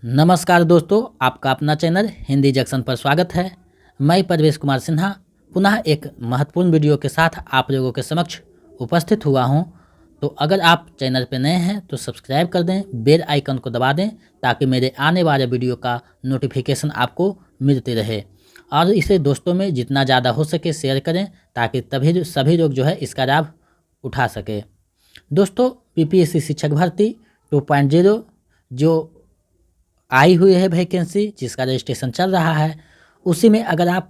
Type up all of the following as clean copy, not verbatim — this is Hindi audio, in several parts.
नमस्कार दोस्तों, आपका अपना चैनल हिंदी जंक्शन पर स्वागत है। मैं परवेश कुमार सिन्हा पुनः एक महत्वपूर्ण वीडियो के साथ आप लोगों के समक्ष उपस्थित हुआ हूं। तो अगर आप चैनल पर नए हैं तो सब्सक्राइब कर दें, बेल आइकन को दबा दें ताकि मेरे आने वाले वीडियो का नोटिफिकेशन आपको मिलते रहे। और इसे दोस्तों में जितना ज़्यादा हो सके शेयर करें ताकि तभी सभी लोग जो है इसका लाभ उठा सके। दोस्तों, पीपीएससी शिक्षक भर्ती 2.0 जो आई हुई है वैकेंसी, जिसका रजिस्ट्रेशन चल रहा है, उसी में अगर आप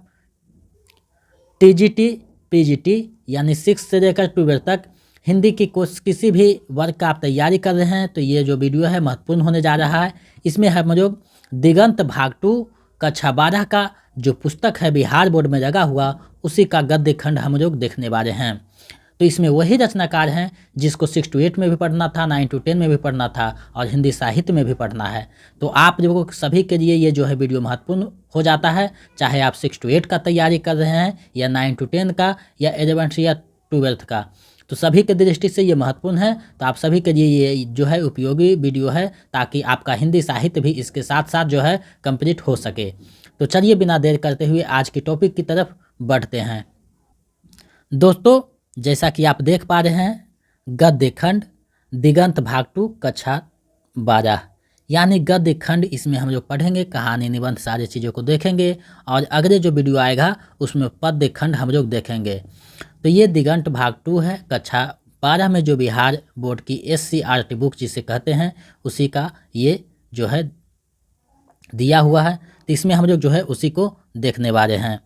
टीजीटी पीजीटी यानी 6 से लेकर 12 तक हिंदी की किसी भी वर्ग का आप तैयारी कर रहे हैं तो ये जो वीडियो है महत्वपूर्ण होने जा रहा है। इसमें हम लोग दिगंत भाग 2 कक्षा 12 का जो पुस्तक है बिहार बोर्ड में लगा हुआ, उसी का गद्य खंड हम लोग देखने वाले हैं। तो इसमें वही रचनाकार हैं जिसको 6 to 8 में भी पढ़ना था, 9 to 10 में भी पढ़ना था और हिंदी साहित्य में भी पढ़ना है। तो आप लोगों को सभी के लिए ये जो है वीडियो महत्वपूर्ण हो जाता है, चाहे आप 6 to 8 का तैयारी कर रहे हैं या 9 to 10 का या 11th या 12th का, तो सभी के दृष्टि से ये महत्वपूर्ण है। तो आप सभी के लिए ये जो है उपयोगी वीडियो है ताकि आपका हिंदी साहित्य भी इसके साथ साथ जो है कंप्लीट हो सके। तो चलिए बिना देर करते हुए आज की टॉपिक की तरफ बढ़ते हैं। दोस्तों, जैसा कि आप देख पा रहे हैं, गद्य खंड दिगंत भाग 2 कक्षा 12 यानी गद्य खंड, इसमें हम लोग पढ़ेंगे, कहानी निबंध सारी चीज़ों को देखेंगे और अगले जो वीडियो आएगा उसमें पद्य खंड हम लोग देखेंगे। तो ये दिगंत भाग 2 है कक्षा 12 में, जो बिहार बोर्ड की SCRT बुक जिसे कहते हैं उसी का ये जो है दिया हुआ है। तो इसमें हम लोग जो है उसी को देखने वाले हैं।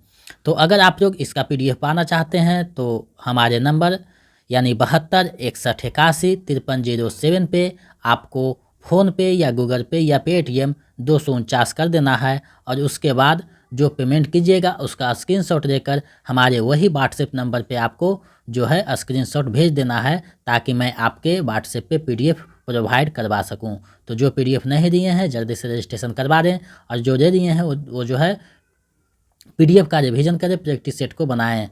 तो अगर आप लोग इसका PDF पाना चाहते हैं तो हमारे नंबर यानी 72 61 81 53 07 पे आपको फ़ोन पे या गूगल पे या पेटीएम 249 कर देना है और उसके बाद जो पेमेंट कीजिएगा उसका स्क्रीनशॉट लेकर हमारे वही व्हाट्सएप नंबर पे आपको जो है स्क्रीनशॉट भेज देना है ताकि मैं आपके व्हाट्सएप पे PDF प्रोवाइड करवा सकूं। तो जो PDF नहीं दिए हैं जल्दी से रजिस्ट्रेशन करवा दें और जो दे दिए हैं वो जो है PDF का रिवीजन करें, प्रैक्टिस सेट को बनाएं।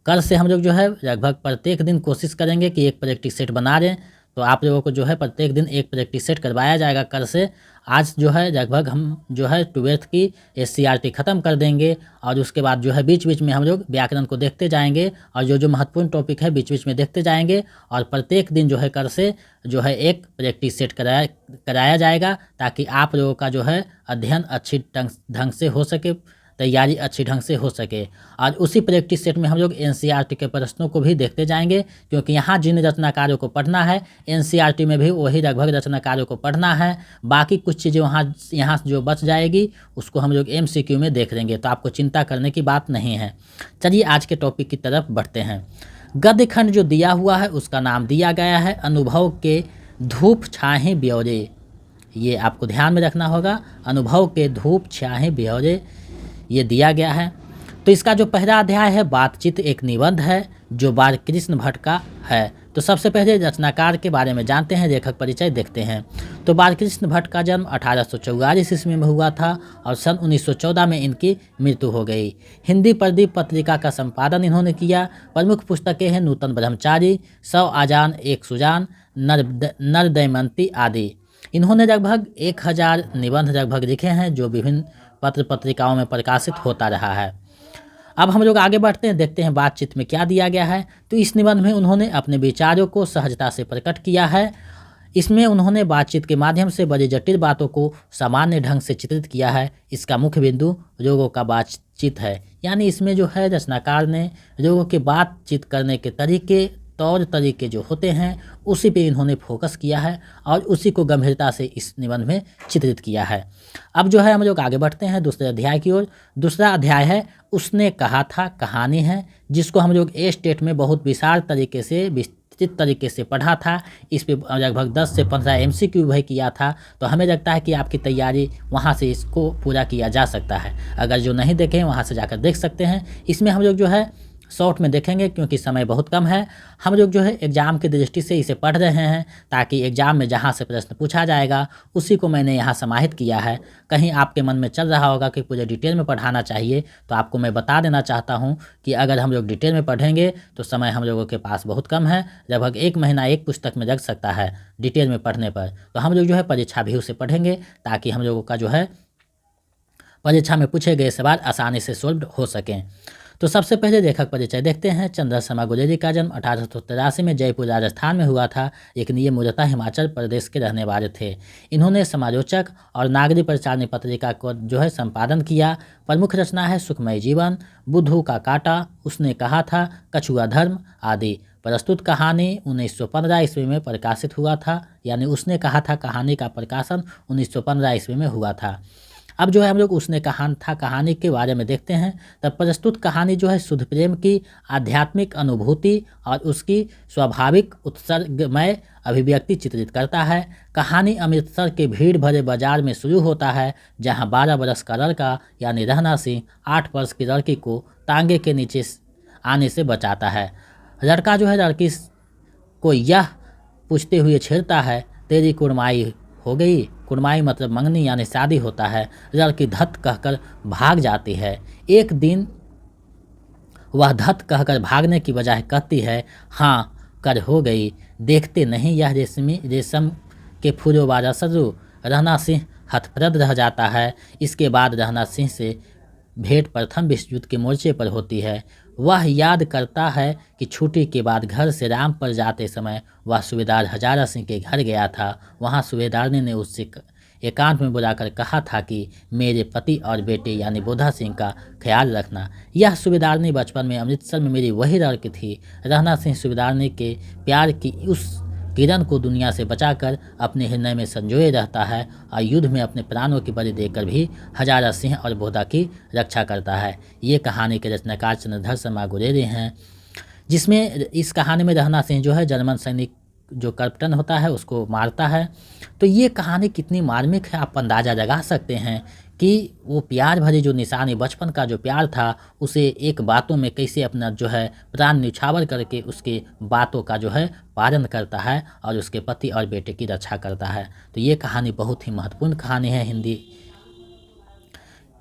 कल से हम लोग जो है लगभग प्रत्येक दिन कोशिश करेंगे कि एक प्रैक्टिस सेट बना दें। तो आप लोगों को जो है प्रत्येक दिन एक प्रैक्टिस सेट करवाया जाएगा कल से। आज जो है लगभग हम जो है 12th की SCRT ख़त्म कर देंगे और उसके बाद जो है बीच बीच में हम लोग व्याकरण को देखते जाएंगे और जो जो महत्वपूर्ण टॉपिक है बीच बीच में देखते जाएंगे और प्रत्येक दिन जो है कल से जो है एक प्रैक्टिस सेट कराया जाएगा ताकि आप लोगों का जो है अध्ययन अच्छी ढंग से हो सके, तैयारी अच्छी ढंग से हो सके। और उसी प्रैक्टिस सेट में हम लोग NCERT के प्रश्नों को भी देखते जाएंगे, क्योंकि यहाँ जिन रचनाकारों को पढ़ना है NCERT में भी वही लगभग रचनाकारों को पढ़ना है। बाकी कुछ चीज़ें यहाँ जो बच जाएगी उसको हम लोग MCQ में देख लेंगे, तो आपको चिंता करने की बात नहीं है। चलिए आज के टॉपिक की तरफ बढ़ते हैं। गद्य खंड जो दिया हुआ है उसका नाम दिया गया है अनुभव के धूप छाहे ब्यौरे। ये आपको ध्यान में रखना होगा, अनुभव के धूप छाहे ब्यौरे ये दिया गया है। तो इसका जो पहला अध्याय है बातचीत एक निबंध है जो बालकृष्ण भट्ट का है। तो सबसे पहले रचनाकार के बारे में जानते हैं, लेखक परिचय देखते हैं। तो बालकृष्ण भट्ट का जन्म 1844 ईस्वी में हुआ था और सन 1914 में इनकी मृत्यु हो गई। हिंदी प्रदीप पत्रिका का संपादन इन्होंने किया। प्रमुख पुस्तकें हैं नूतन ब्रह्मचारी, 100 आजान एक सुजान, नर दमयंती आदि। इन्होंने लगभग 1000 निबंध लगभग लिखे हैं जो विभिन्न पत्र पत्रिकाओं में प्रकाशित होता रहा है। अब हम लोग आगे बढ़ते हैं, देखते हैं बातचीत में क्या दिया गया है। तो इस निबंध में उन्होंने अपने विचारों को सहजता से प्रकट किया है। इसमें उन्होंने बातचीत के माध्यम से बड़ी जटिल बातों को सामान्य ढंग से चित्रित किया है। इसका मुख्य बिंदु लोगों का बातचीत है, यानी इसमें जो है रचनाकार ने लोगों के बातचीत करने के तरीके, तौर तरीके जो होते हैं उसी पे इन्होंने फोकस किया है और उसी को गंभीरता से इस निबंध में चित्रित किया है। अब जो है हम लोग आगे बढ़ते हैं दूसरे अध्याय की ओर। दूसरा अध्याय है उसने कहा था कहानी है, जिसको हम लोग स्टेट में बहुत विस्तारित तरीके से पढ़ा था। इस पे लगभग 10 से 15 MCQ भी किया था। तो हमें लगता है कि आपकी तैयारी वहाँ से इसको पूरा किया जा सकता है। अगर जो नहीं देखें वहाँ से जाकर देख सकते हैं। इसमें हम लोग जो है शॉर्ट में देखेंगे क्योंकि समय बहुत कम है। हम लोग जो है एग्ज़ाम की दृष्टि से इसे पढ़ रहे हैं ताकि एग्ज़ाम में जहाँ से प्रश्न पूछा जाएगा उसी को मैंने यहाँ समाहित किया है। कहीं आपके मन में चल रहा होगा कि पूरे डिटेल में पढ़ाना चाहिए, तो आपको मैं बता देना चाहता हूँ कि अगर हम लोग डिटेल में पढ़ेंगे तो समय हम लोगों के पास बहुत कम है, लगभग 1 महीना एक पुस्तक में लग सकता है डिटेल में पढ़ने पर। तो हम लोग जो है परीक्षा व्यू से पढ़ेंगे ताकि हम लोगों का जो है परीक्षा में पूछे गए सवाल आसानी से सोल्व हो सकें। तो सबसे पहले लेखक परिचय देखते हैं। चंद्र शर्मा गुलेरी का जन्म 1883 में जयपुर राजस्थान में हुआ था, लेकिन ये मूलतः हिमाचल प्रदेश के रहने वाले थे। इन्होंने समालोचक और नागरिक प्रचारणी पत्रिका को जो है संपादन किया। प्रमुख रचना है सुखमय जीवन, बुद्धू का कांटा, उसने कहा था, कछुआ धर्म आदि। प्रस्तुत कहानी 1915 ईस्वी में प्रकाशित हुआ था, यानी उसने कहा था कहानी का प्रकाशन 1915 ईस्वी में हुआ था। अब जो है हम लोग उसने कहा था कहानी के बारे में देखते हैं। तब प्रस्तुत कहानी जो है शुद्ध प्रेम की आध्यात्मिक अनुभूति और उसकी स्वाभाविक उत्सर्गमय अभिव्यक्ति चित्रित करता है। कहानी अमृतसर के भीड़ भरे बाजार में शुरू होता है, जहां 12 बरस का लड़का यानी रहना सिंह 8 वर्ष की लड़की को तांगे के नीचे आने से बचाता है। लड़का जो है लड़की को यह पूछते हुए छेड़ता है, तेरी कुड़माई हो गई। कुड़माई मतलब मंगनी यानी शादी होता है। लड़की धत कहकर भाग जाती है। एक दिन वह धत कहकर भागने की बजाय कहती है, हाँ कर हो गई, देखते नहीं यह रेशम के फूलों वाला सजू। रहना सिंह हतप्रद रह जाता है। इसके बाद रहना सिंह से भेंट प्रथम विश्व युद्ध के मोर्चे पर होती है। वह याद करता है कि छुट्टी के बाद घर से रामपुर जाते समय वह सूबेदार हजारा सिंह के घर गया था। वहां सूबेदारनी ने उससे एकांत में बुलाकर कहा था कि मेरे पति और बेटे यानी बोधा सिंह का ख्याल रखना। यह सूबेदारनी बचपन में अमृतसर में मेरी वही लड़की थी। रहना सिंह सूबेदारनी के प्यार की उस किरण को दुनिया से बचाकर अपने हृदय में संजोए रहता है और युद्ध में अपने प्राणों की बलि देकर भी हजारा सिंह और बोधा की रक्षा करता है। ये कहानी के रचनाकार चंद्रधर शर्मा गुलेरी हैं, जिसमें इस कहानी में रहना सिंह जो है जर्मन सैनिक जो कैप्टन होता है उसको मारता है। तो ये कहानी कितनी मार्मिक है आप अंदाज़ा लगा सकते हैं कि वो प्यार भरी जो निशानी बचपन का जो प्यार था उसे एक बातों में कैसे अपना जो है प्राण न्यौछावर करके उसके बातों का जो है पालन करता है और उसके पति और बेटे की रक्षा करता है। तो ये कहानी बहुत ही महत्वपूर्ण कहानी है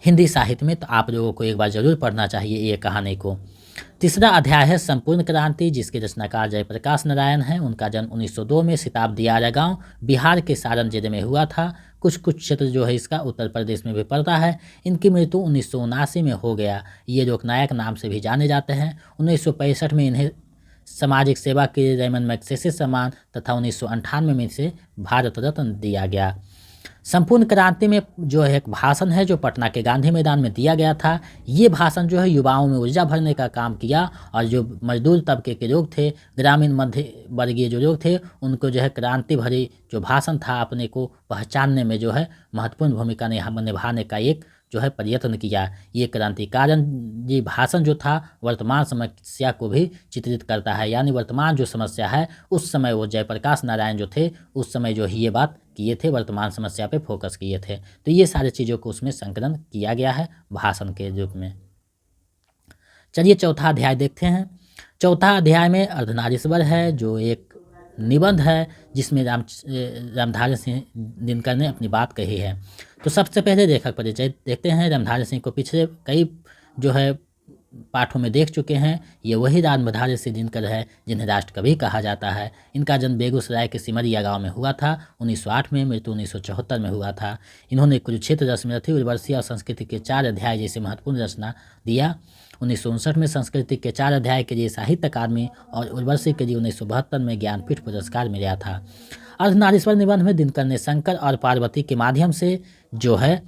हिंदी साहित्य में। तो आप लोगों को एक बार ज़रूर पढ़ना चाहिए ये कहानी को। तीसरा अध्याय है संपूर्ण क्रांति, जिसके रचनाकार जयप्रकाश नारायण हैं। उनका जन्म 1902 में सिताब दियारा गांव बिहार के सारण जिले में हुआ था। कुछ क्षेत्र जो है इसका उत्तर प्रदेश में भी पड़ता है। इनकी मृत्यु 1979 में हो गया। ये लोकनायक नाम से भी जाने जाते हैं। 1965 में इन्हें सामाजिक सेवा के रेमन मैग्सेसे सम्मान तथा 1998 में इसे भारत रत्न दिया गया। संपूर्ण क्रांति में जो है एक भाषण है जो पटना के गांधी मैदान में दिया गया था। ये भाषण जो है युवाओं में ऊर्जा भरने का काम किया और जो मजदूर तबके के लोग थे, ग्रामीण मध्य वर्गीय जो लोग थे, उनको जो है क्रांति भरी जो भाषण था अपने को पहचानने में जो है महत्वपूर्ण भूमिका निभाने का एक जो है प्रयत्न किया। ये क्रांतिकारी जी भाषण जो था वर्तमान समस्या को भी चित्रित करता है, यानी वर्तमान जो समस्या है उस समय वो जयप्रकाश नारायण जो थे उस समय जो ही ये बात किए थे, वर्तमान समस्या पे फोकस किए थे। तो ये सारी चीज़ों को उसमें संकलन किया गया है भाषण के रूप में। चलिए चौथा अध्याय देखते हैं। चौथा अध्याय में अर्धनारीश्वर है जो एक निबंध है जिसमें रामधारी सिंह दिनकर ने अपनी बात कही है। तो सबसे पहले लेखक परिचय देखते हैं। रामधारी सिंह को पिछले कई जो है पाठों में देख चुके हैं। ये वही रामधारी सिंह दिनकर है जिन्हें राष्ट्रकवि कहा जाता है। इनका जन्म बेगूसराय के सिमरिया गांव में हुआ था 1908 में, मृत्यु 1974 में हुआ था। इन्होंने कुरुक्षेत्र, रश्मिरथी, उर्वशी और संस्कृति के 4 अध्याय जैसे महत्वपूर्ण रचना दिया। 1959 में संस्कृति के 4 अध्याय के लिए साहित्य अकादमी और उर्वशी के लिए 1972 में ज्ञानपीठ पुरस्कार मिला था। अर्धनारीश्वर निबंध में दिनकर ने शंकर और पार्वती के माध्यम से जो है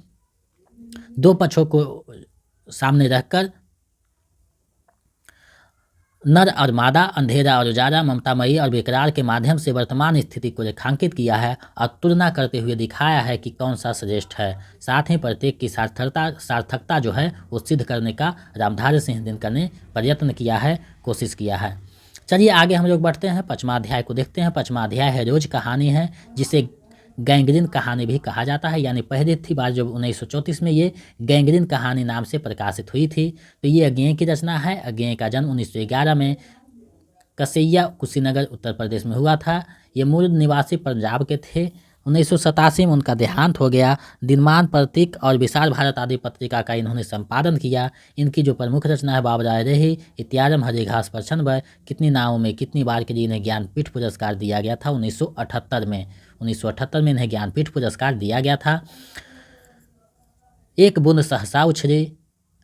2 पक्षों को सामने रखकर नर और मादा, अंधेरा और उजाला, ममतामयी और बेकरार के माध्यम से वर्तमान स्थिति को रेखांकित किया है और तुलना करते हुए दिखाया है कि कौन सा श्रेष्ठ है। साथ ही प्रत्येक की सार्थकता जो है वो सिद्ध करने का रामधारी सिंह दिनकर ने प्रयत्न किया है, कोशिश किया है। चलिए आगे हम लोग बढ़ते हैं, 5वां अध्याय को देखते हैं। 5वां अध्याय है रोज कहानी है, जिसे गैंग्रीन कहानी भी कहा जाता है। यानी पहली थी बार जब 1934 में ये गैंग्रीन कहानी नाम से प्रकाशित हुई थी। तो ये अज्ञेय की रचना है। अज्ञेय का जन्म 1911 में कसैया कुशीनगर उत्तर प्रदेश में हुआ था। ये मूल निवासी पंजाब के थे। 1987 में उनका देहांत हो गया। दिनमान, प्रतीक और विशाल भारत आदि पत्रिका का इन्होंने संपादन किया। इनकी जो प्रमुख रचना है बाबराय रही, इत्यारम, हरी घास पर छन, कितनी नावों में कितनी बार के लिए इन्हें ज्ञानपीठ पुरस्कार दिया गया था 1978 में। 1978 में इन्हें ज्ञानपीठ पुरस्कार दिया गया था। एक बूंद सहसा उछले,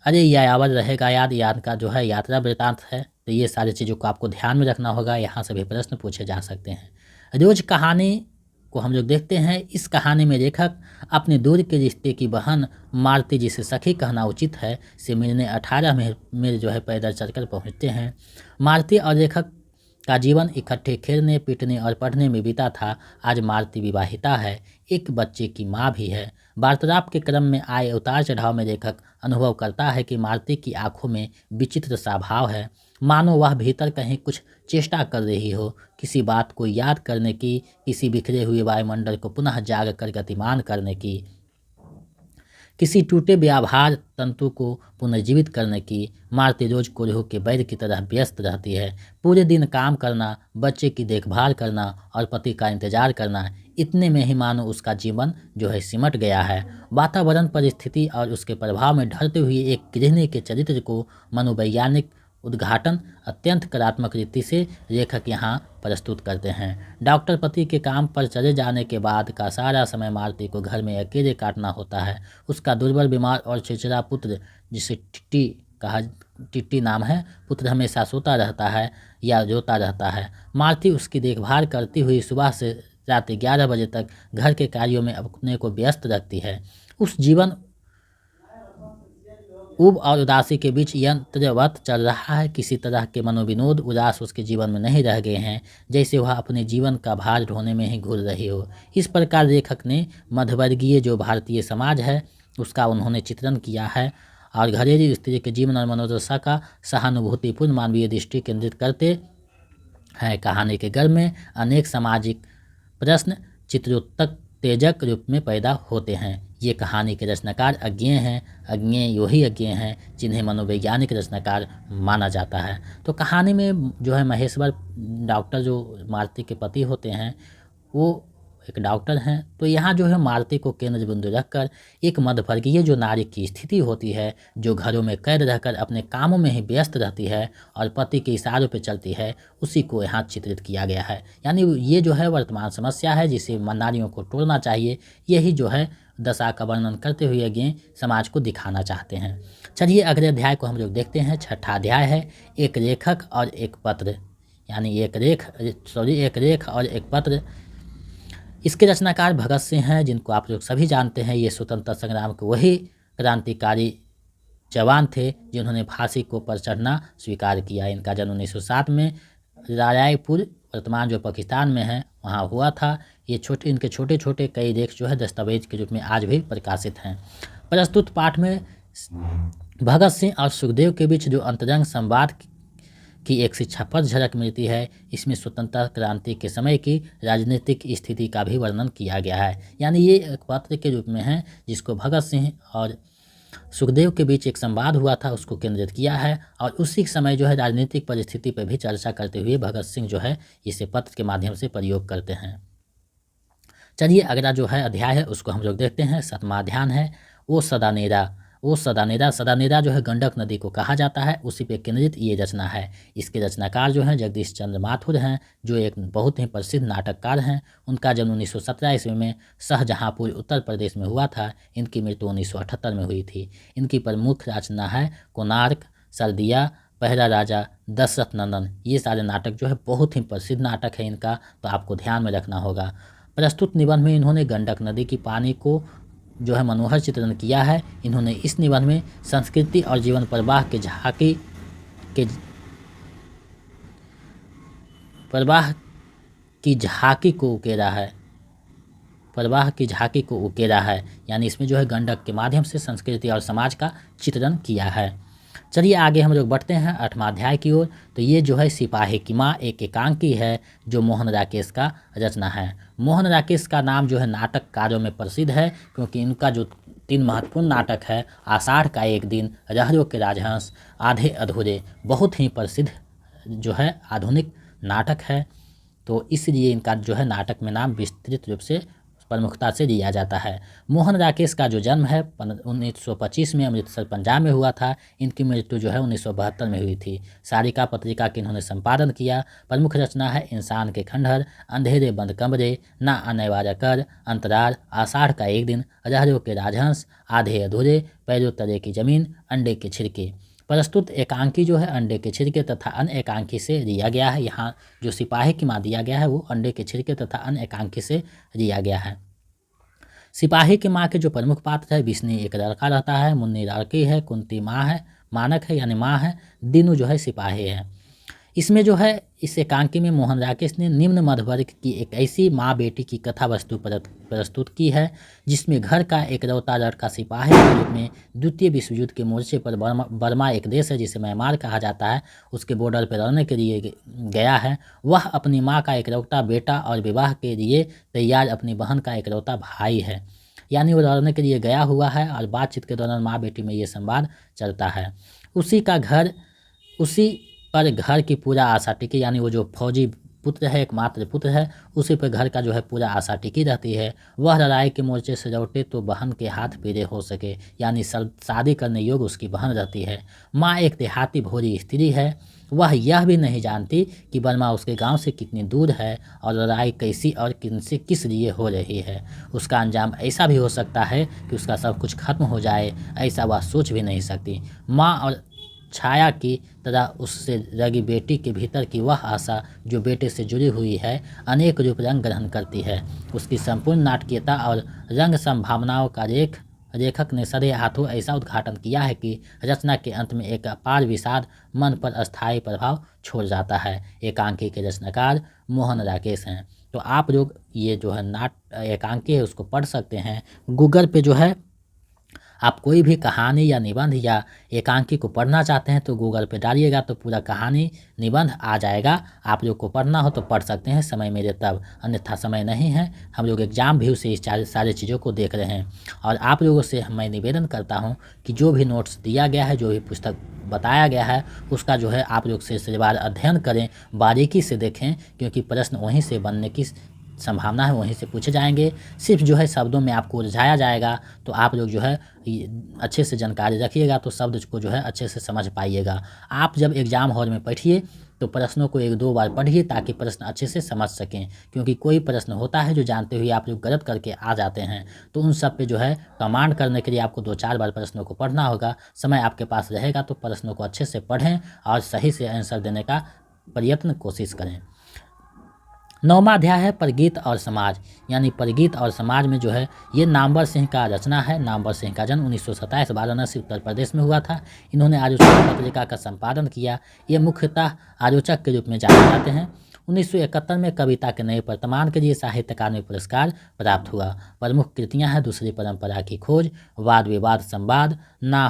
अरे यायावर रहेगा याद, याद का जो है यात्रा वृतांत है। तो ये सारी चीज़ों को आपको ध्यान में रखना होगा। यहाँ से भी प्रश्न पूछे जा सकते हैं। रोज कहानी को हम लोग देखते हैं। इस कहानी में लेखक अपने दूर के रिश्ते की बहन मालती, जिसे सखी कहना उचित है, से मिलने 18 में जो है पैदल चलकर पहुँचते हैं। मालती और लेखक का जीवन इकट्ठे खेलने, पीटने और पढ़ने में बीता था। आज मालती विवाहिता है, एक बच्चे की माँ भी है। वार्तालाप के क्रम में आए उतार चढ़ाव में लेखक अनुभव करता है कि मालती की आंखों में विचित्र सा भाव है, मानो वह भीतर कहीं कुछ चेष्टा कर रही हो, किसी बात को याद करने की, किसी बिखरे हुए वायुमंडल को पुनः जाग कर गतिमान करने की, किसी टूटे व्यावहार तंतु को पुनर्जीवित करने की। मालती रोज कोल्हू के बैल की तरह व्यस्त रहती है। पूरे दिन काम करना, बच्चे की देखभाल करना और पति का इंतजार करना, इतने में ही मानो उसका जीवन जो है सिमट गया है। वातावरण, परिस्थिति और उसके प्रभाव में ढलते हुए एक गृहिणी के चरित्र को मनोवैज्ञानिक उद्घाटन अत्यंत कलात्मक रीति से लेखक यहाँ प्रस्तुत करते हैं। डॉक्टर पति के काम पर चले जाने के बाद का सारा समय मालती को घर में अकेले काटना होता है। उसका दुर्बल, बीमार और चिड़चिड़ा पुत्र, जिसे टिट्टी नाम है, पुत्र हमेशा सोता रहता है या रोता रहता है। मालती उसकी देखभाल करती हुई सुबह से रात 11 बजे तक घर के कार्यों में अपने को व्यस्त रखती है। उस जीवन ऊब और उदासी के बीच यंत्रवत चल रहा है। किसी तरह के मनोविनोद, उदास उसके जीवन में नहीं रह गए हैं, जैसे वह अपने जीवन का भार ढोने में ही घुल रही हो। इस प्रकार लेखक ने मध्यवर्गीय जो भारतीय समाज है उसका उन्होंने चित्रण किया है और घरेलू स्त्री के जीवन और मनोदशा का सहानुभूतिपूर्ण मानवीय दृष्टि केंद्रित करते हैं। कहानी के गर्भ में अनेक सामाजिक प्रश्न चित्रोत्तेजक रूप में पैदा होते हैं। ये कहानी के रचनाकार अज्ञेय हैं। अज्ञेय वही अज्ञेय हैं जिन्हें मनोवैज्ञानिक रचनाकार माना जाता है। तो कहानी में जो है महेश्वर डॉक्टर, जो मालती के पति होते हैं, वो एक डॉक्टर हैं। तो यहाँ जो है मालती को केंद्र बिंदु रखकर एक मध्यवर्गीय जो नारी की स्थिति होती है, जो घरों में कैद रहकर अपने कामों में ही व्यस्त रहती है और पति के इशारों पे चलती है, उसी को यहाँ चित्रित किया गया है। यानी ये जो है वर्तमान समस्या है जिसे नारियों को तोड़ना चाहिए। यही जो है दशा का वर्णन करते हुए अज्ञेय समाज को दिखाना चाहते हैं। चलिए अगले अध्याय को हम लोग देखते हैं। 6ठा अध्याय है एक लेखक और एक पत्र, यानी एक रेख और एक पत्र। इसके रचनाकार भगत सिंह हैं, जिनको आप लोग सभी जानते हैं। ये स्वतंत्रता संग्राम के वही क्रांतिकारी जवान थे जिन्होंने फांसी को पर चढ़ना स्वीकार किया। इनका जन्म 1907 में रायपुर, वर्तमान जो पाकिस्तान में है, वहाँ हुआ था। ये इनके छोटे छोटे कई लेख जो है दस्तावेज के रूप में आज भी प्रकाशित हैं। प्रस्तुत पाठ में भगत सिंह और सुखदेव के बीच जो अंतरंग संवाद की एक शिक्षाप्रद झलक मिलती है। इसमें स्वतंत्रता क्रांति के समय की राजनीतिक स्थिति का भी वर्णन किया गया है। यानी ये एक पत्र के रूप में है जिसको भगत सिंह और सुखदेव के बीच एक संवाद हुआ था, उसको केंद्रित किया है। और उसी समय जो है राजनीतिक परिस्थिति पर भी चर्चा करते हुए भगत सिंह जो है इसे पत्र के माध्यम से प्रयोग करते हैं। चलिए अगला जो है अध्याय है उसको हम लोग देखते हैं। 7वां अध्याय है वो सदानेरा। सदानेरा जो है गंडक नदी को कहा जाता है, उसी पे केंद्रित ये रचना है। इसके रचनाकार जो हैं जगदीश चंद्र माथुर हैं, जो एक बहुत ही प्रसिद्ध नाटककार हैं। उनका जन्म 1917 ईस्वी में शाहजहाँपुर उत्तर प्रदेश में हुआ था। इनकी मृत्यु 1978 में हुई थी। इनकी प्रमुख रचना है कोणार्क, सरदिया, पहला राजा, दशरथ नंदन। ये सारे नाटक जो है बहुत ही प्रसिद्ध नाटक है इनका, तो आपको ध्यान में रखना होगा। प्रस्तुत निबंध में इन्होंने गंडक नदी की पानी को जो है मनोहर चित्रण किया है। इन्होंने इस निबंध में संस्कृति और जीवन प्रवाह की झांकी को उकेरा है। यानी इसमें जो है गंडक के माध्यम से संस्कृति और समाज का चित्रण किया है। चलिए आगे हम लोग बढ़ते हैं 8वां अध्याय की ओर। तो ये जो है सिपाही की माँ एक एकांकी है जो मोहन राकेश का रचना है। मोहन राकेश का नाम जो है नाटक कार्यों में प्रसिद्ध है, क्योंकि इनका जो 3 महत्वपूर्ण नाटक है आषाढ़ का एक दिन, रहर्यों के राजहंस, आधे अधूरे, बहुत ही प्रसिद्ध जो है आधुनिक नाटक है। तो इसलिए इनका जो है नाटक में नाम विस्तृत रूप से प्रमुखता से दिया जाता है। मोहन राकेश का जो जन्म है 1925 में अमृतसर पंजाब में हुआ था। इनकी मृत्यु जो है 1972 में हुई थी। सारिका पत्रिका के इन्होंने संपादन किया। प्रमुख रचना है इंसान के खंडहर, अंधेरे बंद कमरे, ना आने वाला कर, अंतरार, आषाढ़ का एक दिन, रहर्यों के राजहंस, आधे अधूरे, पैरों तले की जमीन, अंडे के छिलके। प्रस्तुत एकांकी जो है अंडे के छिलके तथा अन्य एकांकी से लिया गया है। यहाँ जो सिपाही की माँ दिया गया है वो अंडे के छिलके तथा अन्य एकांकी से लिया गया है। सिपाही की माँ के जो प्रमुख पात्र है, बिस्नी एक लड़का रहता है, मुन्नी लड़की है, कुंती माँ है, मानक है यानी माँ है, दीनू जो है सिपाही है। इसमें जो है इस एकांकी में मोहन राकेश ने निम्न मध्य वर्ग की एक ऐसी माँ बेटी की कथा वस्तु प्रस्तुत की है जिसमें घर का एकलौता लड़का सिपाही के रूप में द्वितीय विश्व युद्ध के मोर्चे पर बर्मा एक देश है जिसे म्यांमार कहा जाता है, उसके बॉर्डर पर लड़ने के लिए गया है। वह अपनी माँ का एकलौता बेटा और विवाह के लिए तैयार अपनी बहन का एकलौता भाई है, यानी वो लड़ने के लिए गया हुआ है और बातचीत के दौरान माँ बेटी में ये संवाद चलता है। उसी पर घर की पूरा आशा टिकी, यानी वो जो फौजी पुत्र है, एकमात्र पुत्र है, उसी पर घर का जो है पूरा आशा टिकी रहती है। वह लड़ाई के मोर्चे से लौटे तो बहन के हाथ पीले हो सके, यानी शादी करने योग्य उसकी बहन रहती है। माँ एक देहाती भोली स्त्री है। वह यह भी नहीं जानती कि बर्मा उसके गांव से कितनी दूर है और लड़ाई कैसी और किनसे किस लिए हो रही है। उसका अंजाम ऐसा भी हो सकता है कि उसका सब कुछ खत्म हो जाए, ऐसा वह सोच भी नहीं सकती। माँ और छाया की तरह उससे लगी बेटी के भीतर की वह आशा जो बेटे से जुड़ी हुई है अनेक रूप रंग ग्रहण करती है। उसकी संपूर्ण नाटकीयता और रंग संभावनाओं का लेखक ने सधे हाथों ऐसा उद्घाटन किया है कि रचना के अंत में एक अपार विषाद मन पर अस्थायी प्रभाव छोड़ जाता है। एकांकी के रचनाकार मोहन राकेश हैं। तो आप लोग ये जो है एकांकी है उसको पढ़ सकते हैं। गूगल पे जो है आप कोई भी कहानी या निबंध या एकांकी को पढ़ना चाहते हैं तो गूगल पे डालिएगा तो पूरा कहानी निबंध आ जाएगा। आप लोग को पढ़ना हो तो पढ़ सकते हैं, समय मेरे तब, अन्यथा समय नहीं है। हम लोग एग्जाम व्यू से इस सारे चीज़ों को देख रहे हैं। और आप लोगों से मैं निवेदन करता हूँ कि जो भी नोट्स दिया गया है, जो भी पुस्तक बताया गया है, उसका जो है आप लोग से बार अध्ययन करें, बारीकी से देखें, क्योंकि प्रश्न वहीं से बनने की संभावना है, वहीं से पूछे जाएंगे। सिर्फ जो है शब्दों में आपको उलझाया जाएगा। तो आप लोग जो है अच्छे से जानकारी रखिएगा तो शब्द को जो है अच्छे से समझ पाइएगा। आप जब एग्ज़ाम हॉल में बैठिए तो प्रश्नों को 1-2 बार पढ़िए ताकि प्रश्न अच्छे से समझ सकें, क्योंकि कोई प्रश्न होता है जो जानते हुए आप लोग गलत करके आ जाते हैं। तो उन सब पे जो है कमांड करने के लिए आपको 2-4 बार प्रश्नों को पढ़ना होगा। समय आपके पास रहेगा तो प्रश्नों को अच्छे से पढ़ें और सही से आंसर देने का प्रयत्न कोशिश करें। 9वां अध्याय है परगीत और समाज, यानी परगीत और समाज में जो है ये नामवर सिंह का रचना है। नामवर सिंह का जन्म 1927 वाराणसी उत्तर प्रदेश में हुआ था। इन्होंने आलोचना पत्रिका का संपादन किया। ये मुख्यतः आलोचक के रूप में जाने जाते हैं। 1971 में कविता के नए वर्तमान के लिए साहित्य अकादमी पुरस्कार प्राप्त हुआ। प्रमुख कृतियाँ हैं दूसरी परंपरा की खोज, वाद विवाद संवाद, ना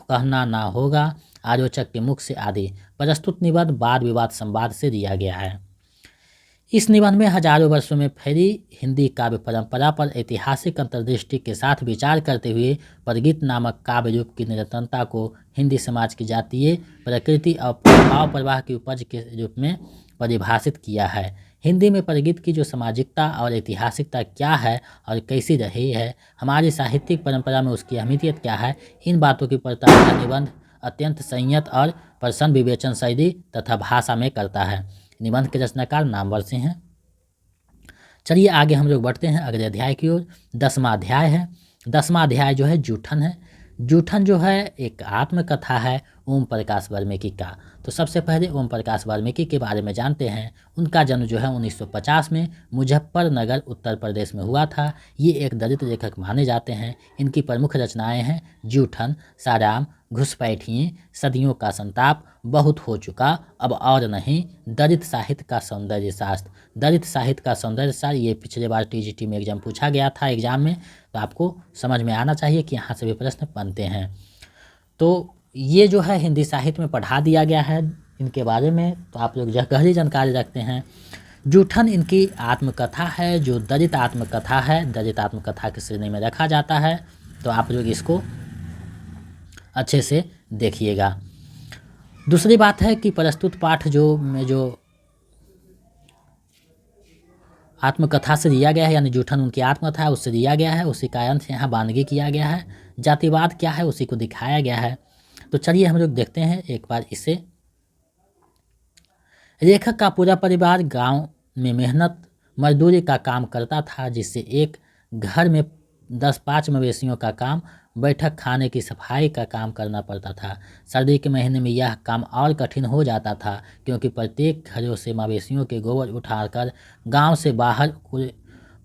कहना ना होगा, आलोचक के मुख से आदि। प्रस्तुत निबंध वाद विवाद संवाद से दिया गया है। इस निबंध में हजारों वर्षों में फैली हिंदी काव्य परंपरा पर ऐतिहासिक अंतर्दृष्टि के साथ विचार करते हुए परगीत नामक काव्य रूप की निरंतरता को हिंदी समाज की जातीय प्रकृति और भाव प्रवाह की उपज के रूप में परिभाषित किया है। हिंदी में परगीत की जो सामाजिकता और ऐतिहासिकता क्या है और कैसी रही है, हमारी साहित्यिक परंपरा में उसकी अहमियत क्या है, इन बातों की प्रस्तावना निबंध अत्यंत संयत और प्रसन्न विवेचन शैली तथा भाषा में करता है। निबंध के रचनाकार नामवर सिंह हैं। चलिए आगे हम लोग बढ़ते हैं अगले अध्याय की ओर। 10वां अध्याय है। 10वां अध्याय जो है जूठन है। जूठन जो है एक आत्मकथा है ओम प्रकाश वाल्मीकि का। तो सबसे पहले ओम प्रकाश वाल्मीकि के बारे में जानते हैं। उनका जन्म जो है 1950 में मुजफ्फरनगर उत्तर प्रदेश में हुआ था। ये एक दलित लेखक माने जाते हैं। इनकी प्रमुख रचनाएं हैं जूठन, साराम, घुसपैठिए, सदियों का संताप, बहुत हो चुका, अब और नहीं, दलित साहित्य का सौंदर्य शास्त्र। दलित साहित्य का सौंदर्य शास्त्र ये पिछले बार टीजीटी में एग्जाम पूछा गया था एग्जाम में, तो आपको समझ में आना चाहिए कि यहाँ से भी प्रश्न बनते हैं। तो ये जो है हिंदी साहित्य में पढ़ा दिया गया है इनके बारे में, तो आप लोग गहरी जानकारी रखते हैं। जूठन इनकी आत्मकथा है, जो दलित आत्मकथा है, दलित आत्मकथा की श्रेणी में रखा जाता है। तो आप लोग इसको अच्छे से देखिएगा। दूसरी बात है कि प्रस्तुत पाठ जो आत्मकथा से दिया गया है, यानी जूठन उनकी आत्मकथा है उससे दिया गया है, उसी का अंश यहाँ बानगी किया गया है। जातिवाद क्या है उसी को दिखाया गया है। तो चलिए हम लोग देखते हैं एक बार इसे। लेखक का पूरा परिवार गांव में मेहनत मजदूरी का काम करता था, जिससे एक घर में 10-5 मवेशियों का काम, बैठक खाने की सफाई का काम करना पड़ता था। सर्दी के महीने में यह काम और कठिन हो जाता था, क्योंकि प्रत्येक घरों से मवेशियों के गोबर उठाकर गांव से बाहर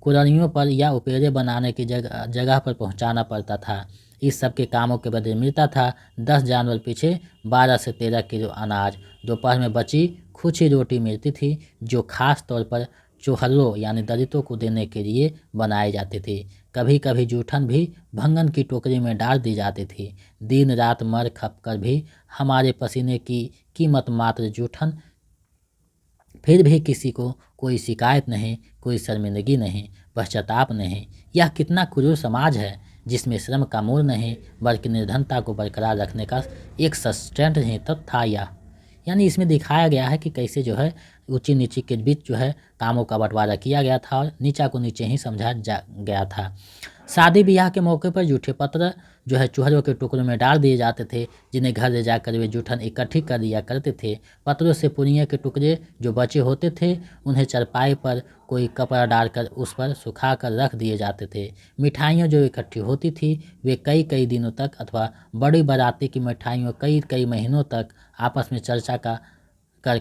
कुड़ियों पर या उपेरे बनाने की जगह पर पहुंचाना पड़ता था। इस सब के कामों के बदले मिलता था 10 जानवर पीछे 12 से 13 किलो अनाज। दोपहर में बची खुची रोटी मिलती थी, जो खास तौर पर चोहर्रों यानी दलितों को देने के लिए बनाई जाती थी। कभी कभी जूठन भी भंगन की टोकरी में डाल दी जाती थी। दिन रात मर खप कर भी हमारे पसीने की कीमत मात्र जूठन। फिर भी किसी को कोई शिकायत नहीं, कोई शर्मिंदगी नहीं, पश्चाताप नहीं। यह कितना क्रूर समाज है, जिसमें श्रम का मूल नहीं बल्कि निर्धनता को बरकरार रखने का एक सस्टेंट ही तत्व था। यानी इसमें दिखाया गया है कि कैसे जो है ऊंची नीची के बीच जो है कामों का बंटवारा किया गया था और नीचा को नीचे ही समझा गया था। शादी ब्याह के मौके पर जूठे पत्र जो है चूहरों के टुकड़ों में डाल दिए जाते थे, जिन्हें घर ले जाकर वे जूठन इकट्ठी कर दिया करते थे। पत्रों से पुनिया के टुकड़े जो बचे होते थे, उन्हें चरपाई पर कोई कपड़ा डालकर उस पर सुखा कर रख दिए जाते थे। मिठाइयाँ जो इकट्ठी होती थी, वे कई कई दिनों तक अथवा बड़ी बाराती की मिठाइयों कई कई महीनों तक आपस में चर्चा कर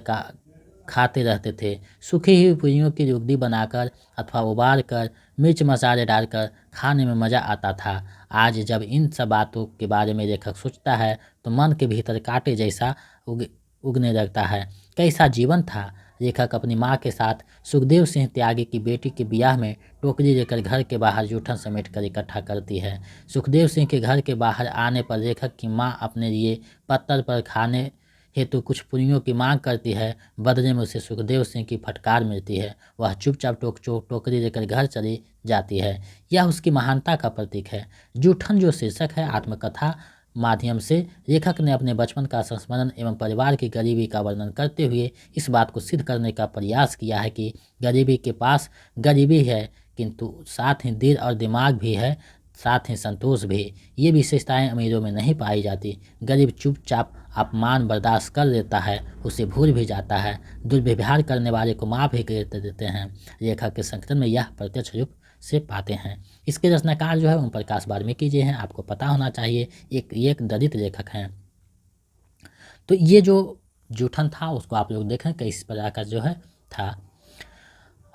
खाते रहते थे। सूखी हुई पूरियों की रुगदी बनाकर अथवा उबाल कर मिर्च मसाले डालकर खाने में मज़ा आता था। आज जब इन सब बातों के बारे में लेखक सोचता है तो मन के भीतर कांटे जैसा उगने लगता है। कैसा जीवन था। लेखक अपनी माँ के साथ सुखदेव सिंह त्यागी की बेटी के ब्याह में टोकरी लेकर घर के बाहर जूठन समेट कर इकट्ठा करती है। सुखदेव सिंह के घर के बाहर आने पर लेखक की माँ अपने लिए पत्थर पर खाने हेतु कुछ पुनियों की मांग करती है। बदले में उसे सुखदेव सिंह की फटकार मिलती है। वह चुपचाप टोकरी लेकर घर चली जाती है। यह उसकी महानता का प्रतीक है। जूठन जो शीर्षक है, आत्मकथा माध्यम से लेखक ने अपने बचपन का संस्मरण एवं परिवार की गरीबी का वर्णन करते हुए इस बात को सिद्ध करने का प्रयास किया है कि गरीबी के पास गरीबी है, किंतु साथ ही दिल और दिमाग भी है, साथ ही संतोष भी। ये विशेषताएं अमीरों में नहीं पाई जाती। गरीब चुपचाप अपमान बर्दाश्त कर लेता है, उसे भूल भी जाता है, दुर्व्यवहार करने वाले को माफ़ भी कर देते हैं। लेखक के संकलन में यह प्रत्यक्ष रूप से पाते हैं। इसके रचनाकार जो है ओम प्रकाश वाल्मीकि जी हैं, आपको पता होना चाहिए। एक दलित लेखक हैं। तो ये जो जूठन था उसको आप लोग देखें किस प्रकार का जो है था।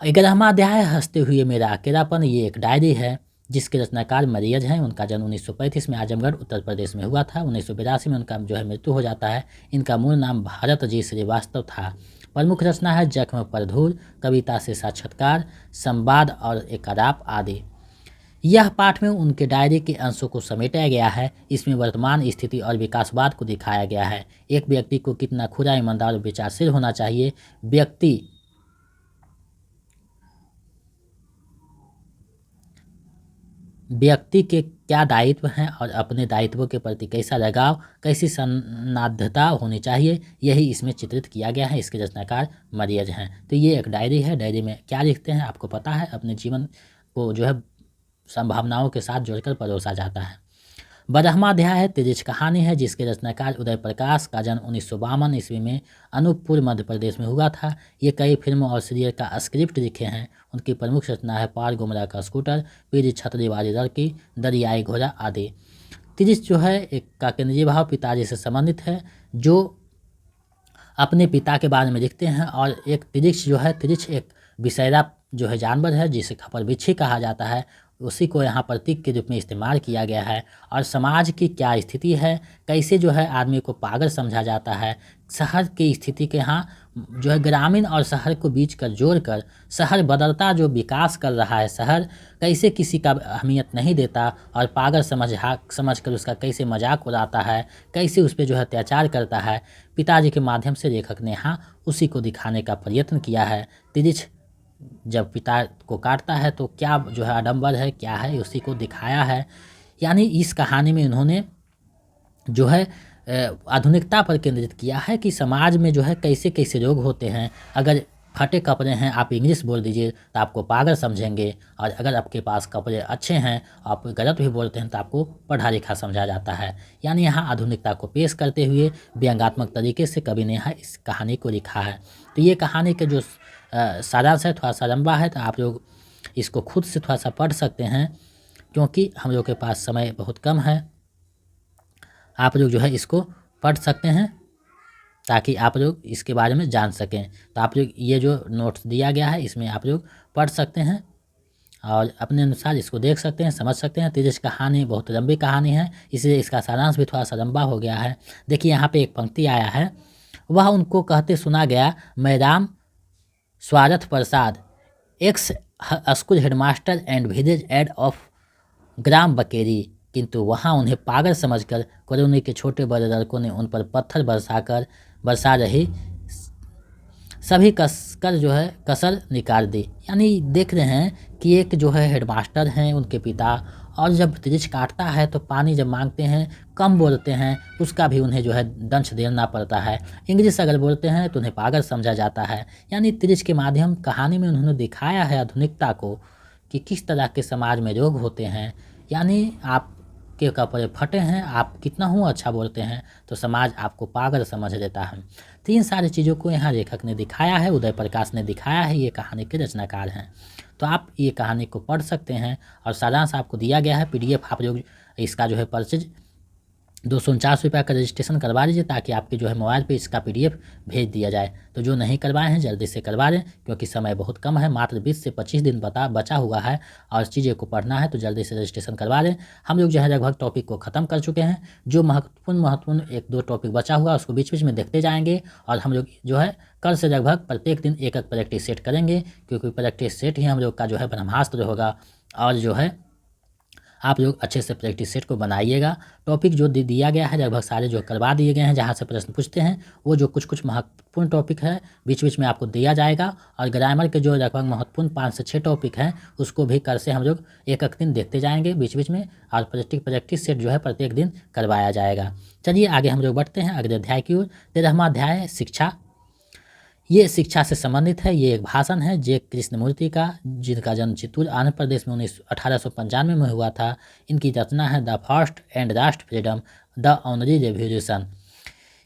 11वां अध्याय हंसते हुए मेरा अकेलापन, ये एक डायरी है जिसके रचनाकार मरियज हैं। उनका जन्म 1935 में आजमगढ़ उत्तर प्रदेश में हुआ था। 1982 में उनका जो है मृत्यु हो जाता है। इनका मूल नाम भारत जी श्रीवास्तव था। प्रमुख रचना है जख्म पर धूल, कविता से साक्षात्कार, संवाद और एक आलाप आदि। यह पाठ में उनके डायरी के अंशों को समेटा गया है। इसमें वर्तमान स्थिति और विकासवाद को दिखाया गया है। एक व्यक्ति को कितना खुला, ईमानदार और विचारशील होना चाहिए, व्यक्ति के क्या दायित्व हैं और अपने दायित्वों के प्रति कैसा लगाव, कैसी सन्नाद्धता होनी चाहिए, यही इसमें चित्रित किया गया है। इसके रचनाकार मरियज हैं। तो ये एक डायरी है। डायरी में क्या लिखते हैं आपको पता है। अपने जीवन को जो है संभावनाओं के साथ जोड़कर परोसा जाता है। 12वां अध्याय है तिरिच कहानी है, जिसके रचनाकार उदय प्रकाश का जन्म 1952 ईस्वी में अनूपपुर मध्य प्रदेश में हुआ था। ये कई फिल्मों और सीरियल का स्क्रिप्ट लिखे हैं। उनकी प्रमुख रचना है पार गुमरा का स्कूटर, पीली छतरी वाली लड़की, दरियाई घोड़ा आदि। तिरिच जो है एक का केंद्रीय भाव पिताजी से संबंधित है, जो अपने पिता के बारे में लिखते हैं। और एक तिरिच जो है, तिरिच एक विषैला जो है जानवर है, जिसे खपर बिच्छी कहा जाता है। उसी को यहाँ प्रतीक के रूप में इस्तेमाल किया गया है। और समाज की क्या स्थिति है, कैसे जो है आदमी को पागल समझा जाता है, शहर की स्थिति के यहाँ जो है ग्रामीण और शहर को बीच कर जोड़कर शहर बदलता जो विकास कर रहा है, शहर कैसे किसी का अहमियत नहीं देता और पागल समझ कर उसका कैसे मजाक उड़ाता है, कैसे उस पर जो है अत्याचार करता है, पिताजी के माध्यम से लेखक ने यहाँ उसी को दिखाने का प्रयत्न किया है। तिरिछ जब पिता को काटता है तो क्या जो है आडंबर है, क्या है, उसी को दिखाया है। यानी इस कहानी में इन्होंने जो है आधुनिकता पर केंद्रित किया है कि समाज में जो है कैसे कैसे लोग होते हैं। अगर फटे कपड़े हैं आप इंग्लिश बोल दीजिए तो आपको पागल समझेंगे, और अगर आपके पास कपड़े अच्छे हैं आप गलत भी बोलते हैं तो आपको पढ़ा लिखा समझा जाता है। यानी यहाँ आधुनिकता को पेश करते हुए व्यंग्यात्मक तरीके से कवि ने यहाँ इस कहानी को लिखा है। तो ये कहानी के जो सारांश है थोड़ा सा लंबा है, तो आप लोग इसको खुद से थोड़ा सा पढ़ सकते हैं क्योंकि हम लोग के पास समय बहुत कम है। आप लोग जो है इसको पढ़ सकते हैं ताकि आप लोग इसके बारे में जान सकें। तो आप लोग ये जो नोट्स दिया गया है इसमें आप लोग पढ़ सकते हैं और अपने अनुसार इसको देख सकते हैं, समझ सकते हैं। तिरिछ कहानी बहुत लंबी कहानी है, इसलिए इसका सारांश भी थोड़ा सा लंबा हो गया है। देखिए यहाँ पे एक पंक्ति आया है, वह उनको कहते सुना गया, मैं Ram Swarath Prasad, ex school headmaster and village aid of ग्राम बकेरी। किंतु वहाँ उन्हें पागल समझकर कॉलोनी के छोटे बड़े लड़कों ने उन पर पत्थर बरसा रही सभी कसकर जो है कसर निकाल दी। यानी देख रहे हैं कि एक जो है हेडमास्टर हैं उनके पिता, और जब तिरिछ काटता है तो पानी जब मांगते हैं कम बोलते हैं उसका भी उन्हें जो है दंश देना पड़ता है। इंग्लिश अगर बोलते हैं तो उन्हें पागल समझा जाता है। यानी तिरिछ के माध्यम कहानी में उन्होंने दिखाया है आधुनिकता को कि किस तरह के समाज में लोग होते हैं। यानी आपके कपड़े फटे हैं, आप कितना हूँ अच्छा बोलते हैं तो समाज आपको पागल समझ लेता है। तो इन सारी चीज़ों को यहाँ लेखक ने दिखाया है, उदय प्रकाश ने दिखाया है, ये कहानी के रचनाकार हैं। तो आप ये कहानी को पढ़ सकते हैं और सारांश आपको दिया गया है। PDF आप लोग इसका जो है परचेज 249 रुपये का रजिस्ट्रेशन करवा लीजिए ताकि आपके जो है मोबाइल पे इसका PDF भेज दिया जाए। तो जो नहीं करवाए हैं जल्दी से करवा लें क्योंकि समय बहुत कम है, मात्र 20 से 25 दिन बचा हुआ है और चीज़ें को पढ़ना है, तो जल्दी से रजिस्ट्रेशन करवा लें। हम लोग जो है लगभग टॉपिक को ख़त्म कर चुके हैं। जो महत्वपूर्ण 1-2 टॉपिक बचा हुआ उसको बीच बीच में देखते जाएंगे और हम लोग जो है कल से लगभग प्रत्येक दिन एक प्रैक्टिस सेट करेंगे क्योंकि प्रैक्टिस सेट ही हम लोग का जो है ब्रह्मास्त्र होगा। और जो है आप लोग अच्छे से प्रैक्टिस सेट को बनाइएगा। टॉपिक जो दिया गया है लगभग सारे जो करवा दिए गए हैं, जहाँ से प्रश्न पूछते हैं वो जो कुछ महत्वपूर्ण टॉपिक है बीच बीच में आपको दिया जाएगा। और ग्रामर के जो लगभग महत्वपूर्ण 5 से 6 टॉपिक हैं उसको भी कल से हम लोग एक दिन देखते जाएंगे बीच बीच में, और प्रैक्टिस सेट जो है प्रत्येक दिन करवाया जाएगा। चलिए आगे हम लोग बढ़ते हैं अगले अध्याय की ओर। 13वां अध्याय शिक्षा। ये शिक्षा से संबंधित है। ये एक भाषण है जे कृष्णमूर्ति का, जिनका जन्म चित्तूर आंध्र प्रदेश में 1895 में हुआ था। इनकी रचना है the first and last freedom, the only revolution.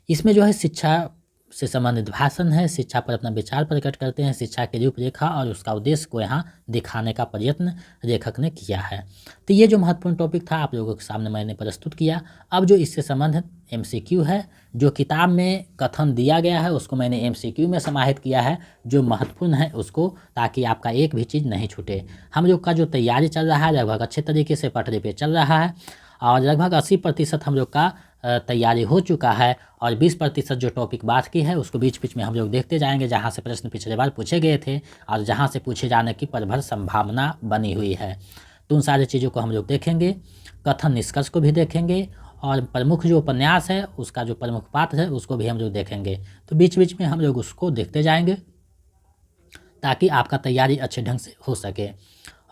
इसमें जो है शिक्षा से संबंधित भाषण है, शिक्षा पर अपना विचार प्रकट करते हैं, शिक्षा की रूपरेखा और उसका उद्देश्य को यहाँ दिखाने का प्रयत्न लेखक ने किया है। तो ये जो महत्वपूर्ण टॉपिक था आप लोगों के सामने मैंने प्रस्तुत किया। अब जो इससे संबंधित MCQ है, जो किताब में कथन दिया गया है उसको मैंने MCQ में समाहित किया है, जो महत्वपूर्ण है उसको, ताकि आपका एक भी चीज़ नहीं छूटे। हम लोग का जो तैयारी चल रहा है लगभग अच्छे तरीके से पटरी पे चल रहा है और लगभग 80% हम लोग का तैयारी हो चुका है और 20% जो टॉपिक बात की है उसको बीच बीच में हम लोग देखते जाएंगे, जहाँ से प्रश्न पिछले बार पूछे गए थे और जहाँ से पूछे जाने की प्रबल संभावना बनी हुई है। तो उन सारी चीज़ों को हम लोग देखेंगे, कथन निष्कर्ष को भी देखेंगे और प्रमुख जो उपन्यास है उसका जो प्रमुख पात्र है उसको भी हम लोग देखेंगे। तो बीच बीच में हम लोग उसको देखते जाएंगे ताकि आपका तैयारी अच्छे ढंग से हो सके।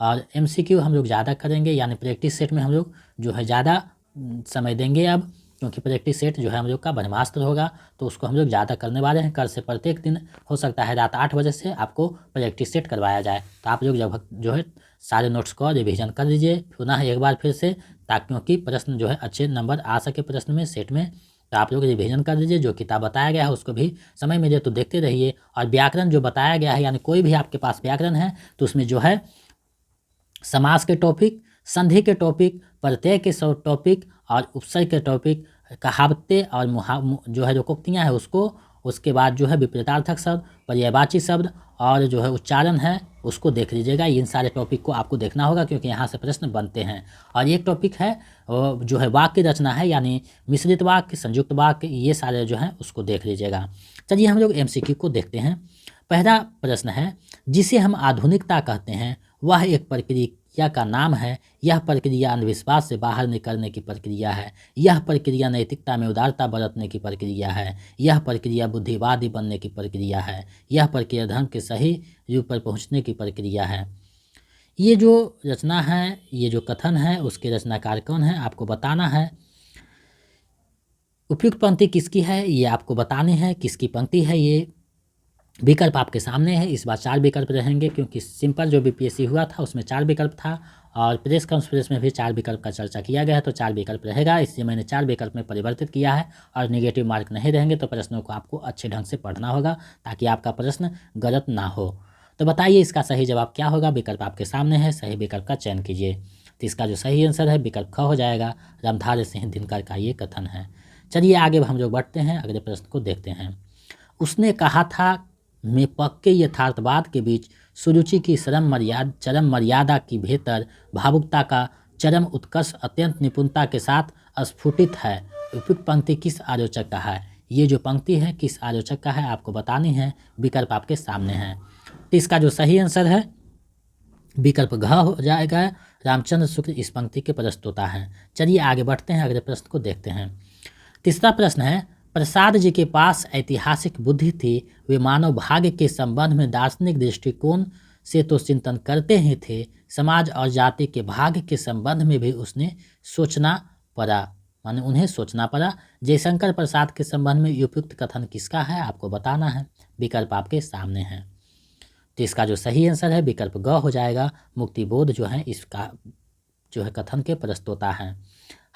और MCQ हम लोग ज़्यादा करेंगे, यानी प्रैक्टिस सेट में हम लोग जो है ज़्यादा समय देंगे अब, क्योंकि प्रैक्टिस सेट जो है हम लोग का ब्रह्मास्त्र होगा तो उसको हम लोग ज़्यादा करने वाले हैं। कल से प्रत्येक दिन हो सकता है रात 8 बजे से आपको प्रैक्टिस सेट करवाया जाए। तो आप लोग जब जो है सारे नोट्स को रिवीजन कर लीजिए पुनः एक बार फिर से, ताकि क्योंकि प्रश्न जो है अच्छे नंबर आ सके प्रश्न में सेट में। तो आप लोग रिवीजन कर लीजिए, जो किताब बताया गया है उसको भी समय मिले तो देखते रहिए। और व्याकरण जो बताया गया है, यानी कोई भी आपके पास व्याकरण है तो उसमें जो है समास के टॉपिक, संधि के टॉपिक, प्रत्यय के टॉपिक और उपसर्ग के टॉपिक, कहावतें और जो है लोकोक्तियाँ है उसको, उसके बाद जो है विपरीतार्थक शब्द, पर्यायवाची शब्द और जो है उच्चारण है उसको देख लीजिएगा। इन सारे टॉपिक को आपको देखना होगा क्योंकि यहाँ से प्रश्न बनते हैं। और एक टॉपिक है जो है वाक्य रचना है, यानी मिश्रित वाक्य, संयुक्त वाक्य, ये सारे जो हैं उसको देख लीजिएगा। चलिए हम लोग MCQ को देखते हैं। पहला प्रश्न है, जिसे हम आधुनिकता कहते हैं वह एक प्रक्रिया का नाम है। यह प्रक्रिया अंधविश्वास से बाहर निकलने की प्रक्रिया है। यह प्रक्रिया नैतिकता में उदारता बरतने की प्रक्रिया है। यह प्रक्रिया बुद्धिवादी बनने की प्रक्रिया है। यह प्रक्रिया धर्म के सही रूप पर पहुंचने की प्रक्रिया है। ये जो रचना है, ये जो कथन है, उसके रचनाकार कौन है आपको बताना है। उपयुक्त पंक्ति किसकी है ये आपको बतानी है। किसकी पंक्ति है ये, विकल्प आपके सामने है। इस बार 4 विकल्प रहेंगे क्योंकि सिंपल जो BPSC हुआ था उसमें 4 विकल्प था और प्रेस कॉन्फ्रेंस में भी 4 विकल्प का चर्चा किया गया है, तो 4 विकल्प रहेगा। इसलिए मैंने 4 विकल्प में परिवर्तित किया है और नेगेटिव मार्क नहीं रहेंगे। तो प्रश्नों को आपको अच्छे ढंग से पढ़ना होगा ताकि आपका प्रश्न गलत ना हो। तो बताइए इसका सही जवाब क्या होगा। विकल्प आपके सामने है, सही विकल्प का चयन कीजिए। तो इसका जो सही आंसर है विकल्प ख हो जाएगा। रामधारी सिंह दिनकर का ये कथन है। चलिए आगे हम लोग बढ़ते हैं, अगले प्रश्न को देखते हैं। उसने कहा था में पक्के यथार्थवाद के बीच सुरुचि की चरम मर्यादा की भीतर भावुकता का चरम उत्कर्ष अत्यंत निपुणता के साथ स्फुटित है। उपयुक्त पंक्ति किस आलोचक का है। ये जो पंक्ति है किस आलोचक का है आपको बतानी है। विकल्प आपके सामने है। तो इसका जो सही आंसर है विकल्प घ हो जाएगा। रामचंद्र शुक्ल इस पंक्ति के प्रस्तोता हैं। चलिए आगे बढ़ते हैं, अगले प्रश्न को देखते हैं। तीसरा प्रश्न है, प्रसाद जी के पास ऐतिहासिक बुद्धि थी। वे मानव भाग्य के संबंध में दार्शनिक दृष्टिकोण से तो चिंतन करते ही थे, समाज और जाति के भाग्य के संबंध में भी उन्हें सोचना पड़ा। जयशंकर प्रसाद के संबंध में उपयुक्त कथन किसका है आपको बताना है। विकल्प आपके सामने है। तो इसका जो सही आंसर है विकल्प ग हो जाएगा। मुक्तिबोध जो है इसका जो है कथन के प्रस्तोता हैं।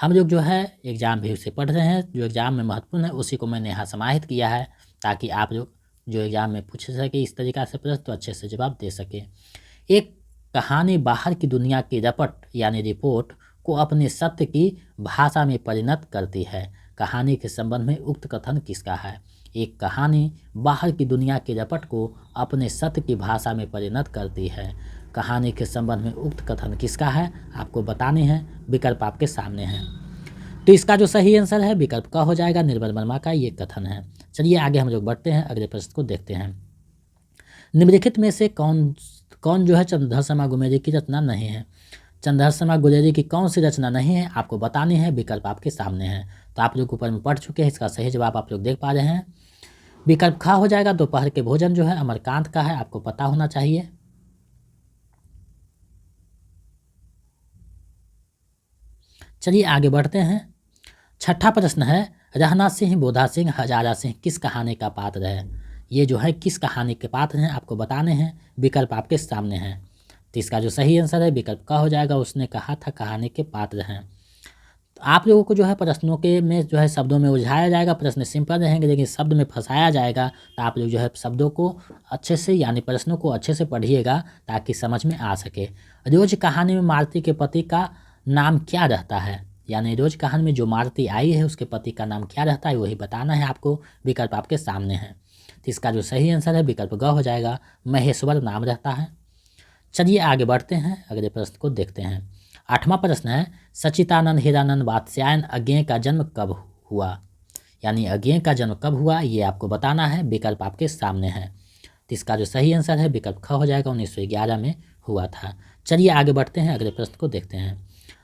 हम लोग जो है एग्ज़ाम भी उसे पढ़ रहे हैं, जो एग्ज़ाम में महत्वपूर्ण है उसी को मैंने यहाँ समाहित किया है ताकि आप लोग जो एग्ज़ाम में पूछ सके इस तरीक़ा से प्रश्न तो अच्छे से जवाब दे सके। एक कहानी बाहर की दुनिया की रपट यानी रिपोर्ट को अपने सत्य की भाषा में परिणत करती है। कहानी के संबंध में उक्त कथन किसका है। एक कहानी बाहर की दुनिया की रपट को अपने सत्य की भाषा में परिणत करती है। कहानी के संबंध में उक्त कथन किसका है आपको बताने हैं। विकल्प आपके सामने हैं। तो इसका जो सही आंसर है विकल्प का हो जाएगा। निर्मल वर्मा का ये कथन है। चलिए आगे हम लोग बढ़ते हैं, अगले प्रश्न को देखते हैं। निम्नलिखित में से कौन जो है चंद्रधर शर्मा गुलेरी की रचना नहीं है। चंद्रधर शर्मा गुलेरी की कौन सी रचना नहीं है आपको बतानी है। विकल्प आपके सामने है। तो आप लोग ऊपर में पढ़ चुके हैं, इसका सही जवाब आप लोग देख पा रहे हैं। विकल्प खा हो जाएगा। दोपहर के भोजन जो है अमरकांत का है, आपको पता होना चाहिए। चलिए आगे बढ़ते हैं। छठा प्रश्न है, रहना सिंह, बोधा सिंह, हजारा सिंह किस कहानी का पात्र है। ये जो है किस कहानी के पात्र हैं आपको बताने हैं। विकल्प आपके सामने हैं। तो इसका जो सही आंसर है विकल्प का हो जाएगा। उसने कहा था कहानी के पात्र हैं। तो आप लोगों को जो है प्रश्नों के में जो है शब्दों में उलझाया जाएगा। प्रश्न सिंपल रहेंगे लेकिन शब्द में फंसाया जाएगा। तो आप लोग जो है शब्दों को अच्छे से यानी प्रश्नों को अच्छे से पढ़िएगा ताकि समझ में आ सके। रोज कहानी में मालती के पति का नाम क्या रहता है, यानी रोज कहानी में जो मालती आई है उसके पति का नाम क्या रहता है वही बताना है आपको। विकल्प आपके सामने है। तो इसका जो सही आंसर है विकल्प ग हो जाएगा। महेश्वर नाम रहता है। चलिए आगे बढ़ते हैं, अगले प्रश्न को देखते हैं। आठवां प्रश्न है, सच्चिदानंद हीरानंद वात्स्यायन अज्ञेय का जन्म कब हुआ, यानी अज्ञेय का जन्म कब हुआ ये आपको बताना है। विकल्प आपके सामने है। तो इसका जो सही आंसर है विकल्प ख हो जाएगा। 1911 में हुआ था। चलिए आगे बढ़ते हैं, अगले प्रश्न को देखते हैं।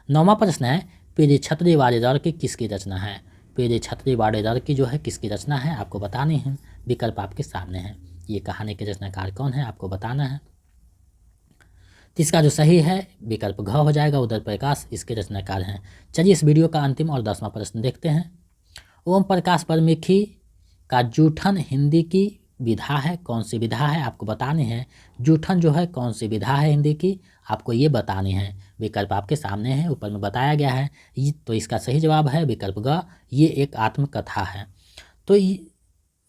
9वां प्रश्न है, पीरी छतरी वारेदार की किसकी रचना है। पीरी छतरी वारेदार की जो है किसकी रचना है आपको बतानी है। विकल्प आपके सामने है। ये कहानी के रचनाकार कौन है आपको बताना है। तो इसका जो सही है विकल्प घ हो जाएगा। उदय प्रकाश इसके रचनाकार हैं। चलिए इस वीडियो का अंतिम और 10वां प्रश्न देखते हैं। ओम प्रकाश वाल्मीकि का जूठन हिंदी की विधा है, कौन सी विधा है आपको बतानी है। जूठन जो है कौन सी विधा है हिंदी की आपको ये बतानी है। विकल्प आपके सामने है, ऊपर में बताया गया है। तो इसका सही जवाब है विकल्प ग, ये एक आत्मकथा है। तो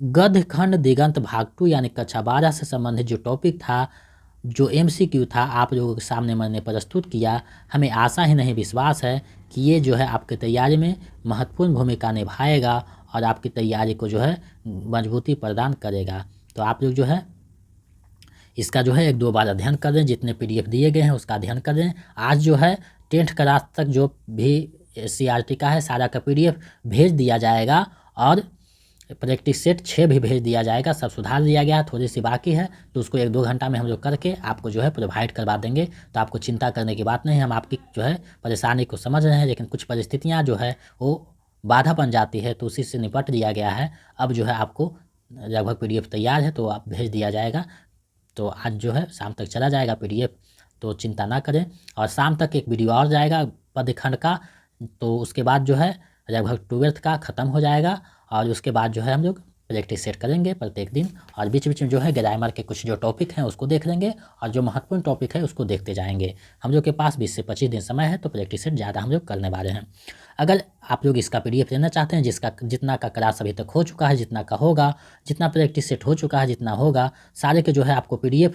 गद्य खंड दिगंत भाग 2 यानी कक्षा 12 से संबंधित जो टॉपिक था, जो MCQ था आप लोगों के सामने मैंने प्रस्तुत किया। हमें आशा ही नहीं विश्वास है कि ये जो है आपके तैयारी में महत्वपूर्ण भूमिका निभाएगा और आपकी तैयारी को जो है मजबूती प्रदान करेगा। तो आप लोग जो है इसका जो है 1-2 बार अध्ययन कर लें, जितने PDF दिए गए हैं उसका अध्ययन कर लें। आज जो है 10th क्लास तक जो भी CRT का है सारा का PDF भेज दिया जाएगा और प्रैक्टिस सेट 6 भी भेज दिया जाएगा। सब सुधार दिया गया, थोड़ी सी बाकी है तो उसको 1-2 घंटा में हम लोग करके आपको जो है प्रोवाइड करवा देंगे। तो आपको चिंता करने की बात नहीं है, हम आपकी जो है परेशानी को समझ रहे हैं, लेकिन कुछ परिस्थितियाँ जो है वो बाधा बन जाती है तो उसी से निपट दिया गया है। अब जो है आपको लगभग PDF तैयार है तो आप भेज दिया जाएगा। तो आज जो है शाम तक चला जाएगा PDF, तो चिंता ना करें। और शाम तक एक वीडियो और जाएगा पदखंड का, तो उसके बाद जो है लगभग 12th का ख़त्म हो जाएगा और उसके बाद जो है हम लोग प्रैक्टिस सेट करेंगे प्रत्येक दिन। और बीच बीच में जो है ग्रामर के कुछ जो टॉपिक हैं उसको देख लेंगे और जो महत्वपूर्ण टॉपिक है उसको देखते जाएंगे। हम लोग के पास 20 से 25 दिन समय है तो प्रैक्टिस सेट ज़्यादा हम लोग करने वाले हैं। अगर आप लोग इसका PDF लेना चाहते हैं, जिसका जितना का क्लास अभी तक हो चुका है, जितना का होगा, जितना प्रैक्टिस सेट हो चुका है, जितना होगा सारे के जो है आपको PDF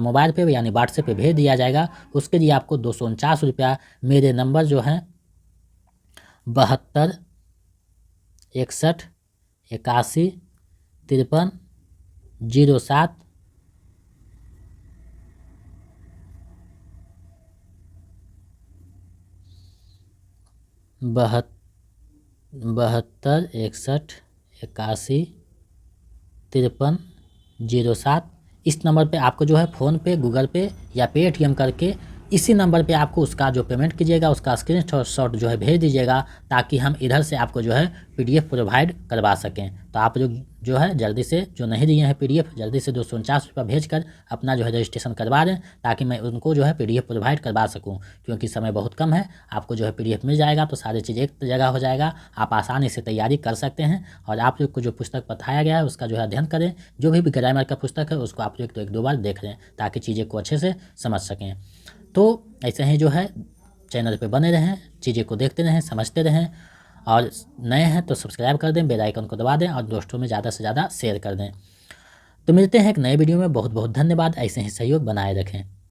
मोबाइल पे यानी व्हाट्सएप पे भेज दिया जाएगा। उसके लिए आपको 249 रुपया मेरे नंबर जो हैं 72 61 81 53 07 72 61 81 53 07 इस नंबर पे आपको जो है फ़ोनपे, गूगल पे या पेटीएम करके इसी नंबर पे आपको उसका जो पेमेंट कीजिएगा उसका स्क्रीनशॉट जो है भेज दीजिएगा, ताकि हम इधर से आपको जो है PDF प्रोवाइड करवा सकें। तो आप लोग जो है जल्दी से, जो नहीं दिए हैं PDF, जल्दी से 249 रुपये भेज कर अपना जो है रजिस्ट्रेशन करवा दें, ताकि मैं उनको जो है PDF प्रोवाइड करवा सकूं। क्योंकि समय बहुत कम है, आपको जो है PDF मिल जाएगा तो सारी चीज़ एक जगह हो जाएगा, आप आसानी से तैयारी कर सकते हैं। और आप लोग को जो पुस्तक बताया गया है उसका जो है अध्ययन करें, जो भी ग्रामर का पुस्तक है उसको आप लोग तो 1-2 बार देख लें ताकि चीज़ें को अच्छे से समझ सकें। तो ऐसे ही जो है चैनल पे बने रहें, चीज़ें को देखते रहें, समझते रहें, और नए हैं तो सब्सक्राइब कर दें, बेल आइकन को दबा दें और दोस्तों में ज़्यादा से ज़्यादा शेयर कर दें। तो मिलते हैं एक नए वीडियो में। बहुत बहुत धन्यवाद, ऐसे ही सहयोग बनाए रखें।